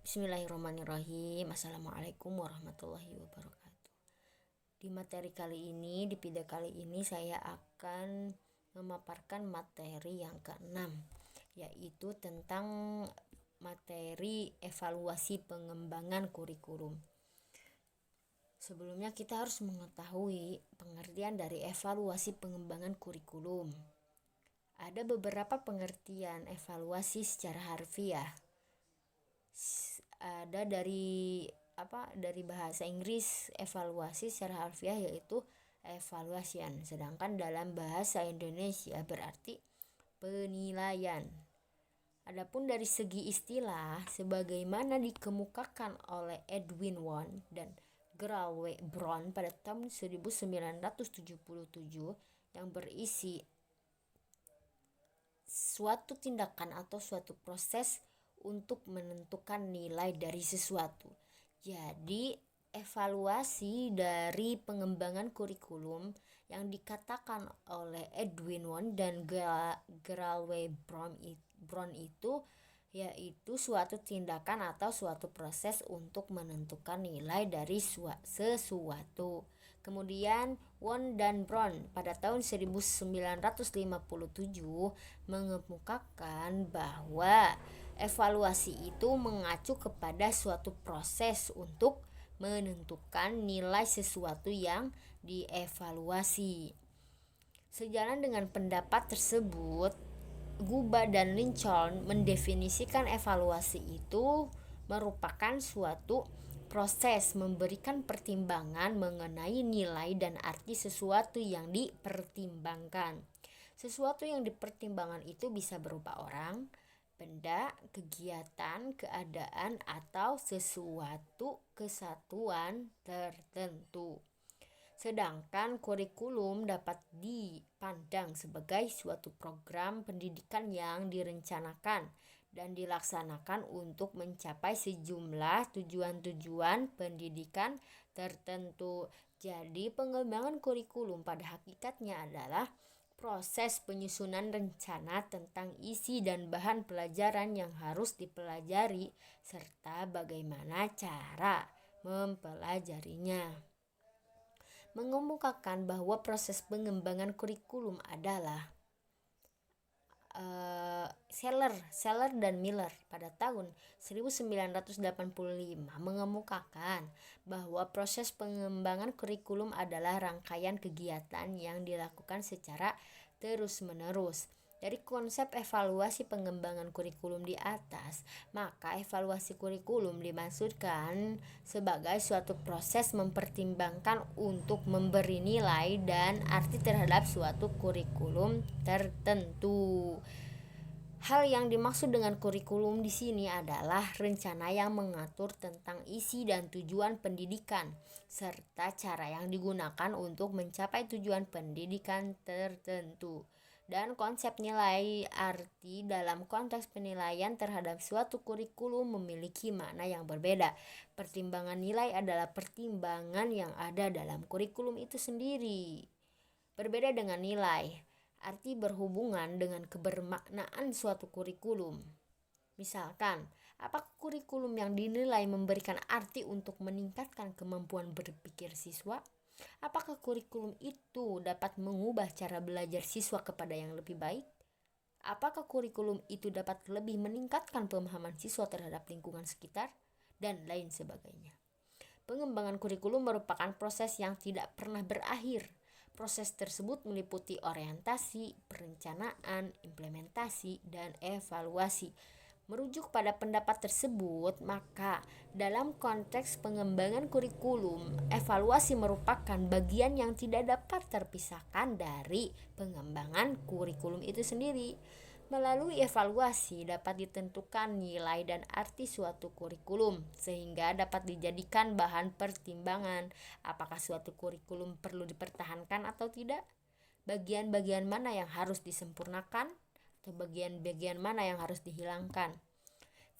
Bismillahirrahmanirrahim. Assalamualaikum warahmatullahi wabarakatuh. Di materi kali ini, di video kali ini saya akan memaparkan materi yang keenam, yaitu tentang materi evaluasi pengembangan kurikulum. Sebelumnya kita harus mengetahui pengertian dari evaluasi pengembangan kurikulum. Ada beberapa pengertian evaluasi secara harfiah. Ada dari bahasa Inggris evaluasi secara harfiah yaitu evaluation, sedangkan dalam bahasa Indonesia berarti penilaian. Adapun dari segi istilah, sebagaimana dikemukakan oleh Edwin Won dan Gerald W. Brown pada tahun 1977, yang berisi suatu tindakan atau suatu proses untuk menentukan nilai dari sesuatu. Jadi, evaluasi dari pengembangan kurikulum yang dikatakan oleh Edwin Won dan Gerald W. Brown itu yaitu suatu tindakan atau suatu proses untuk menentukan nilai dari sesuatu. Kemudian Won dan Brown pada tahun 1957 mengemukakan bahwa evaluasi itu mengacu kepada suatu proses untuk menentukan nilai sesuatu yang dievaluasi. Sejalan dengan pendapat tersebut, Guba dan Lincoln mendefinisikan evaluasi itu merupakan suatu proses memberikan pertimbangan mengenai nilai dan arti sesuatu yang dipertimbangkan. Sesuatu yang dipertimbangkan itu bisa berupa orang, benda, kegiatan, keadaan, atau sesuatu kesatuan tertentu. Sedangkan kurikulum dapat dipandang sebagai suatu program pendidikan yang direncanakan dan dilaksanakan untuk mencapai sejumlah tujuan-tujuan pendidikan tertentu. Jadi, pengembangan kurikulum pada hakikatnya adalah proses penyusunan rencana tentang isi dan bahan pelajaran yang harus dipelajari serta bagaimana cara mempelajarinya. Mengemukakan bahwa proses pengembangan kurikulum adalah Seller dan Miller pada tahun 1985 mengemukakan bahwa proses pengembangan kurikulum adalah rangkaian kegiatan yang dilakukan secara terus-menerus. Dari konsep evaluasi pengembangan kurikulum di atas, maka evaluasi kurikulum dimaksudkan sebagai suatu proses mempertimbangkan untuk memberi nilai dan arti terhadap suatu kurikulum tertentu. Hal yang dimaksud dengan kurikulum di sini adalah rencana yang mengatur tentang isi dan tujuan pendidikan serta cara yang digunakan untuk mencapai tujuan pendidikan tertentu. Dan konsep nilai arti dalam konteks penilaian terhadap suatu kurikulum memiliki makna yang berbeda. Pertimbangan nilai adalah pertimbangan yang ada dalam kurikulum itu sendiri. Berbeda dengan nilai, arti berhubungan dengan kebermaknaan suatu kurikulum. Misalkan, apakah kurikulum yang dinilai memberikan arti untuk meningkatkan kemampuan berpikir siswa? Apakah kurikulum itu dapat mengubah cara belajar siswa kepada yang lebih baik? Apakah kurikulum itu dapat lebih meningkatkan pemahaman siswa terhadap lingkungan sekitar? Dan lain sebagainya. Pengembangan kurikulum merupakan proses yang tidak pernah berakhir. Proses tersebut meliputi orientasi, perencanaan, implementasi, dan evaluasi. Merujuk pada pendapat tersebut, maka dalam konteks pengembangan kurikulum, evaluasi merupakan bagian yang tidak dapat terpisahkan dari pengembangan kurikulum itu sendiri. Melalui evaluasi dapat ditentukan nilai dan arti suatu kurikulum, sehingga dapat dijadikan bahan pertimbangan apakah suatu kurikulum perlu dipertahankan atau tidak, bagian-bagian mana yang harus disempurnakan, atau bagian-bagian mana yang harus dihilangkan.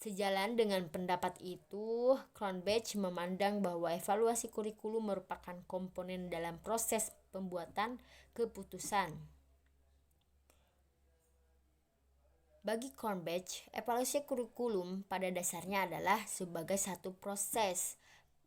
Sejalan dengan pendapat itu, Cronbach memandang bahwa evaluasi kurikulum merupakan komponen dalam proses pembuatan keputusan. Bagi Cornbatch, evaluasi kurikulum pada dasarnya adalah sebagai satu proses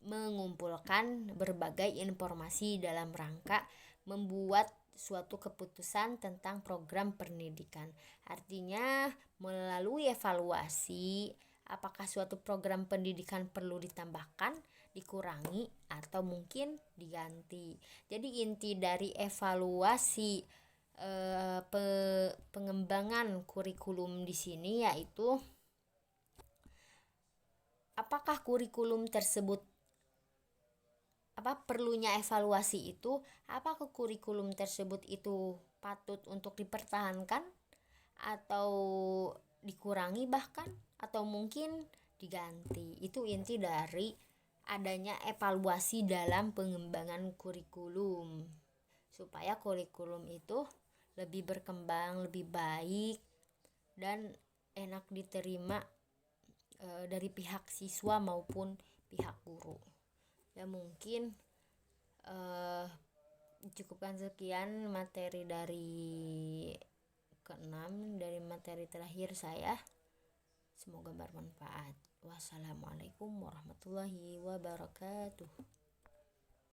mengumpulkan berbagai informasi dalam rangka membuat suatu keputusan tentang program pendidikan. Artinya, melalui evaluasi, apakah suatu program pendidikan perlu ditambahkan, dikurangi, atau mungkin diganti. Jadi inti dari evaluasi pengembangan kurikulum di sini yaitu apakah kurikulum tersebut perlunya evaluasi itu, apakah kurikulum tersebut itu patut untuk dipertahankan atau dikurangi bahkan atau mungkin diganti. Itu inti dari adanya evaluasi dalam pengembangan kurikulum, supaya kurikulum itu lebih berkembang, lebih baik, dan enak diterima dari pihak siswa maupun pihak guru. Ya mungkin cukupkan sekian materi dari ke-6 dari materi terakhir saya. Semoga bermanfaat. Wassalamualaikum warahmatullahi wabarakatuh.